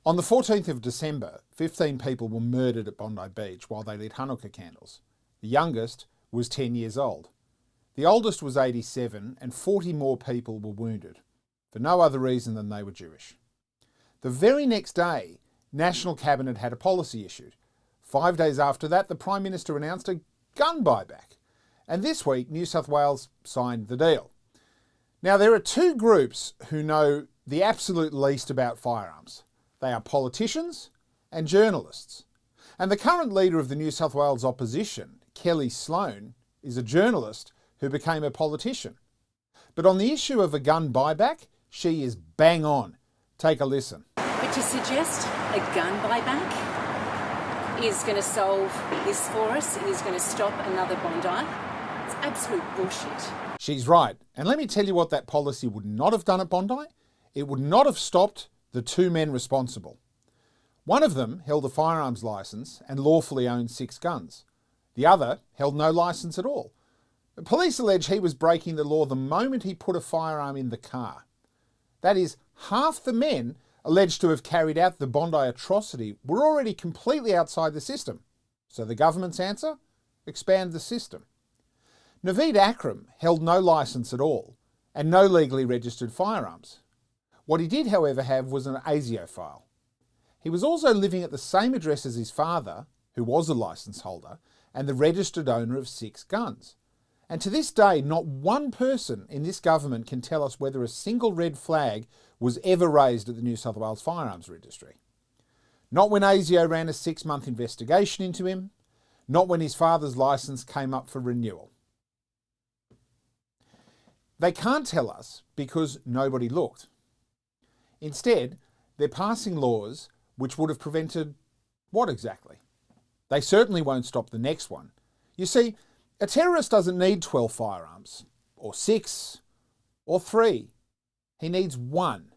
On the 14th of December, 15 people were murdered at Bondi Beach while they lit Hanukkah candles. The youngest was 10 years old. The oldest was 87 and 40 more people were wounded, for no other reason than they were Jewish. The very next day, National Cabinet had a policy issued. 5 days after that, the Prime Minister announced a gun buyback. And this week, New South Wales signed the deal. Now, there are two groups who know the absolute least about firearms. They are politicians and journalists. And the current leader of the New South Wales opposition, Kelly Sloan, is a journalist who became a politician. But on the issue of a gun buyback, she is bang on. Take a listen. But to suggest a gun buyback is going to solve this for us, is going to stop another Bondi, it's absolute bullshit. She's right. And let me tell you what that policy would not have done at Bondi. It would not have stopped the two men responsible. One of them held a firearms licence and lawfully owned 6 guns. The other held no licence at all. The police allege he was breaking the law the moment he put a firearm in the car. That is, half the men alleged to have carried out the Bondi atrocity were already completely outside the system. So the government's answer? Expand the system. Naveed Akram held no licence at all and no legally registered firearms. What he did, however, have was an ASIO file. He was also living at the same address as his father, who was a licence holder, and the registered owner of 6 guns. And to this day, not one person in this government can tell us whether a single red flag was ever raised at the New South Wales Firearms Registry. Not when ASIO ran a 6-month investigation into him, not when his father's licence came up for renewal. They can't tell us because nobody looked. Instead, they're passing laws which would have prevented what exactly? They certainly won't stop the next one. You see, a terrorist doesn't need 12 firearms, or 6, or 3. He needs 1.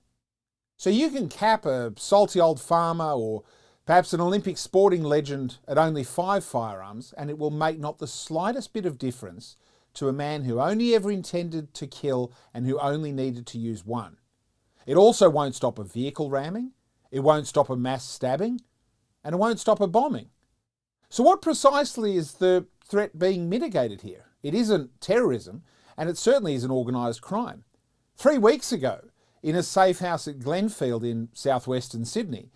So you can cap a salty old farmer or perhaps an Olympic sporting legend at only 5 firearms, and it will make not the slightest bit of difference to a man who only ever intended to kill and who only needed to use 1. It also won't stop a vehicle ramming, it won't stop a mass stabbing, and it won't stop a bombing. So what precisely is the threat being mitigated here? It isn't terrorism, and it certainly isn't organised crime. 3 weeks ago, in a safehouse at Glenfield in southwestern Sydney,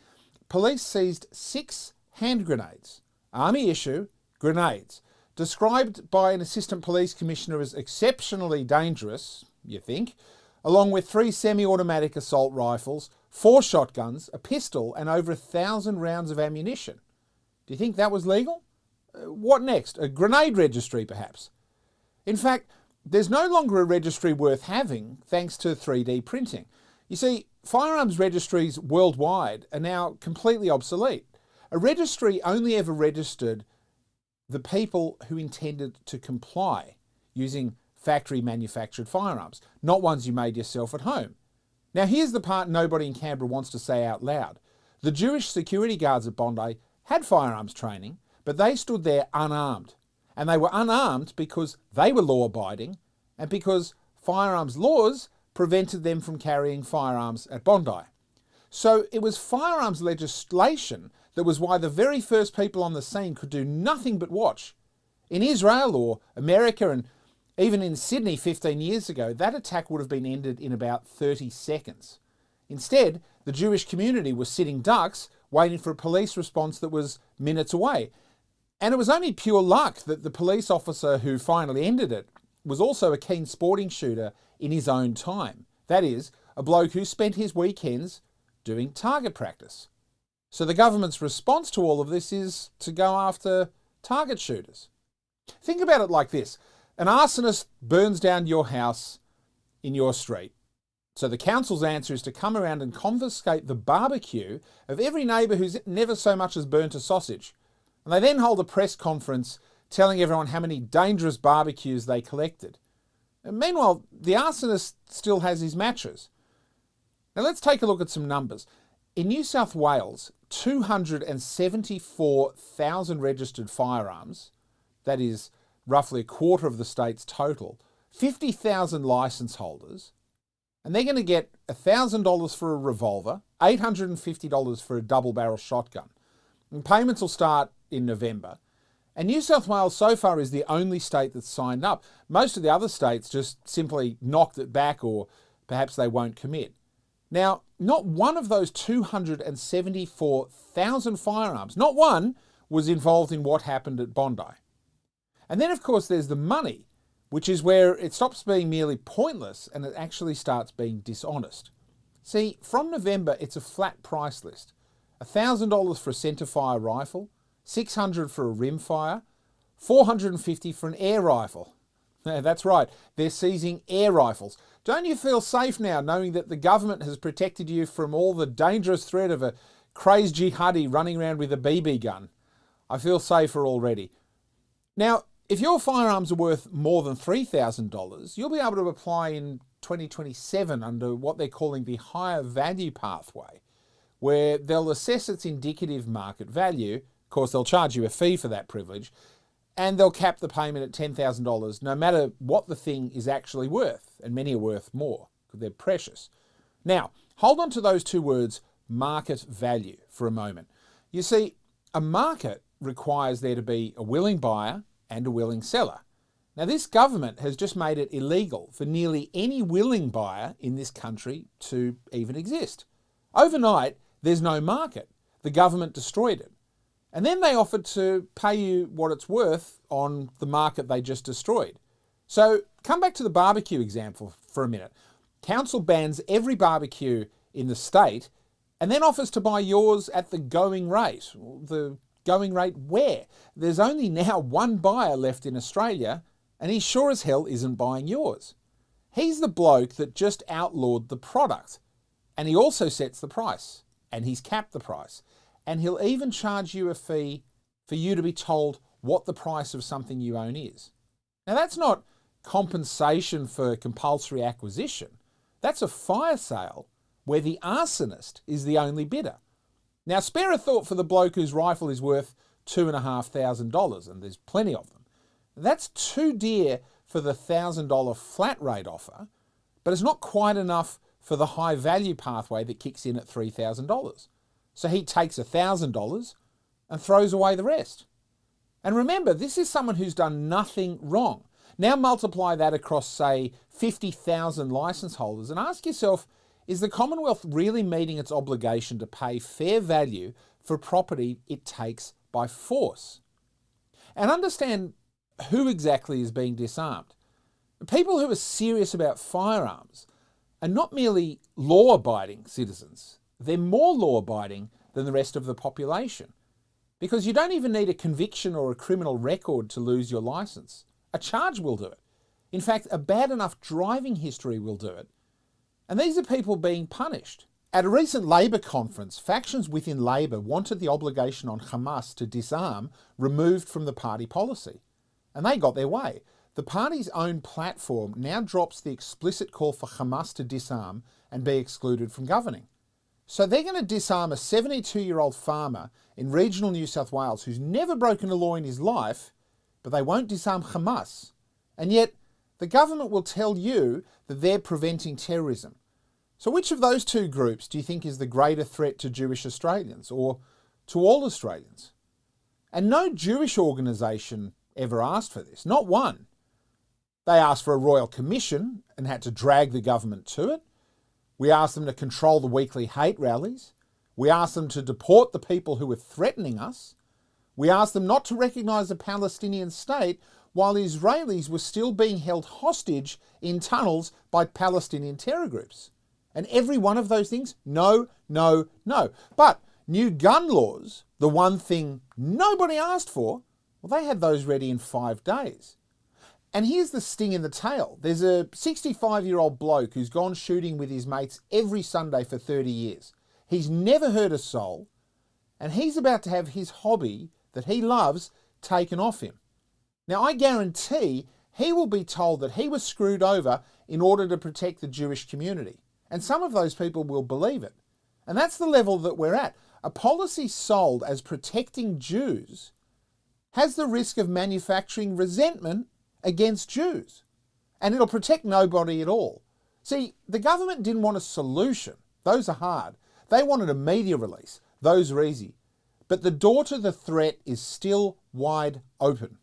police seized 6 hand grenades, army issue grenades, described by an assistant police commissioner as exceptionally dangerous, you think, along with 3 semi-automatic assault rifles, 4 shotguns, a pistol, and over 1,000 rounds of ammunition. Do you think that was legal? What next? A grenade registry, perhaps? In fact, there's no longer a registry worth having thanks to 3D printing. You see, firearms registries worldwide are now completely obsolete. A registry only ever registered the people who intended to comply using factory manufactured firearms, not ones you made yourself at home. Now here's the part nobody in Canberra wants to say out loud. The Jewish security guards at Bondi had firearms training, but they stood there unarmed. And they were unarmed because they were law-abiding and because firearms laws prevented them from carrying firearms at Bondi. So it was firearms legislation that was why the very first people on the scene could do nothing but watch. In Israel or America and even in Sydney 15 years ago, that attack would have been ended in about 30 seconds. Instead, the Jewish community was sitting ducks waiting for a police response that was minutes away. And it was only pure luck that the police officer who finally ended it was also a keen sporting shooter in his own time. That is, a bloke who spent his weekends doing target practice. So the government's response to all of this is to go after target shooters. Think about it like this. An arsonist burns down your house in your street. So the council's answer is to come around and confiscate the barbecue of every neighbour who's never so much as burnt a sausage. And they then hold a press conference telling everyone how many dangerous barbecues they collected. And meanwhile, the arsonist still has his matches. Now let's take a look at some numbers. In New South Wales, 274,000 registered firearms, that is roughly a quarter of the state's total, 50,000 licence holders, and they're going to get $1,000 for a revolver, $850 for a double-barrel shotgun. And payments will start in November. And New South Wales so far is the only state that's signed up. Most of the other states just simply knocked it back, or perhaps they won't commit. Now, not one of those 274,000 firearms, not one, was involved in what happened at Bondi. And then, of course, there's the money, which is where it stops being merely pointless and it actually starts being dishonest. See, from November, it's a flat price list. $1,000 for a centerfire rifle, $600 for a rimfire, $450 for an air rifle. That's right, they're seizing air rifles. Don't you feel safe now knowing that the government has protected you from all the dangerous threat of a crazed jihadi running around with a BB gun? I feel safer already. Now, if your firearms are worth more than $3,000, you'll be able to apply in 2027 under what they're calling the higher value pathway, where they'll assess its indicative market value. Of course, they'll charge you a fee for that privilege, and they'll cap the payment at $10,000 no matter what the thing is actually worth, and many are worth more because they're precious. Now, hold on to those two words, market value, for a moment. You see, a market requires there to be a willing buyer and a willing seller. Now, this government has just made it illegal for nearly any willing buyer in this country to even exist. Overnight, there's no market. The government destroyed it. And then they offered to pay you what it's worth on the market they just destroyed. So come back to the barbecue example for a minute. Council bans every barbecue in the state and then offers to buy yours at the going rate. The going rate where? There's only now one buyer left in Australia, and he sure as hell isn't buying yours. He's the bloke that just outlawed the product, and he also sets the price, and he's capped the price, and he'll even charge you a fee for you to be told what the price of something you own is. Now, that's not compensation for compulsory acquisition. That's a fire sale where the arsonist is the only bidder. Now, spare a thought for the bloke whose rifle is worth $2,500, and there's plenty of them. That's too dear for the $1,000 flat rate offer, but it's not quite enough for the high value pathway that kicks in at $3,000. So he takes $1,000 and throws away the rest. And remember, this is someone who's done nothing wrong. Now multiply that across, say, 50,000 licence holders and ask yourself, is the Commonwealth really meeting its obligation to pay fair value for property it takes by force? And understand who exactly is being disarmed. People who are serious about firearms are not merely law-abiding citizens. They're more law-abiding than the rest of the population. Because you don't even need a conviction or a criminal record to lose your licence. A charge will do it. In fact, a bad enough driving history will do it. And these are people being punished. At a recent Labor conference, factions within Labor wanted the obligation on Hamas to disarm removed from the party policy. And they got their way. The party's own platform now drops the explicit call for Hamas to disarm and be excluded from governing. So they're going to disarm a 72-year-old farmer in regional New South Wales who's never broken a law in his life, but they won't disarm Hamas. And yet, the government will tell you that they're preventing terrorism. So which of those two groups do you think is the greater threat to Jewish Australians, or to all Australians? And no Jewish organisation ever asked for this, not one. They asked for a royal commission and had to drag the government to it. We asked them to control the weekly hate rallies. We asked them to deport the people who were threatening us. We asked them not to recognise a Palestinian state while Israelis were still being held hostage in tunnels by Palestinian terror groups. And every one of those things, no, no, no. But new gun laws, the one thing nobody asked for, well, they had those ready in 5 days. And here's the sting in the tail. There's a 65-year-old bloke who's gone shooting with his mates every Sunday for 30 years. He's never hurt a soul, and he's about to have his hobby that he loves taken off him. Now, I guarantee he will be told that he was screwed over in order to protect the Jewish community. And some of those people will believe it. And that's the level that we're at. A policy sold as protecting Jews has the risk of manufacturing resentment against Jews. And it'll protect nobody at all. See, the government didn't want a solution. Those are hard. They wanted a media release. Those are easy. But the door to the threat is still wide open.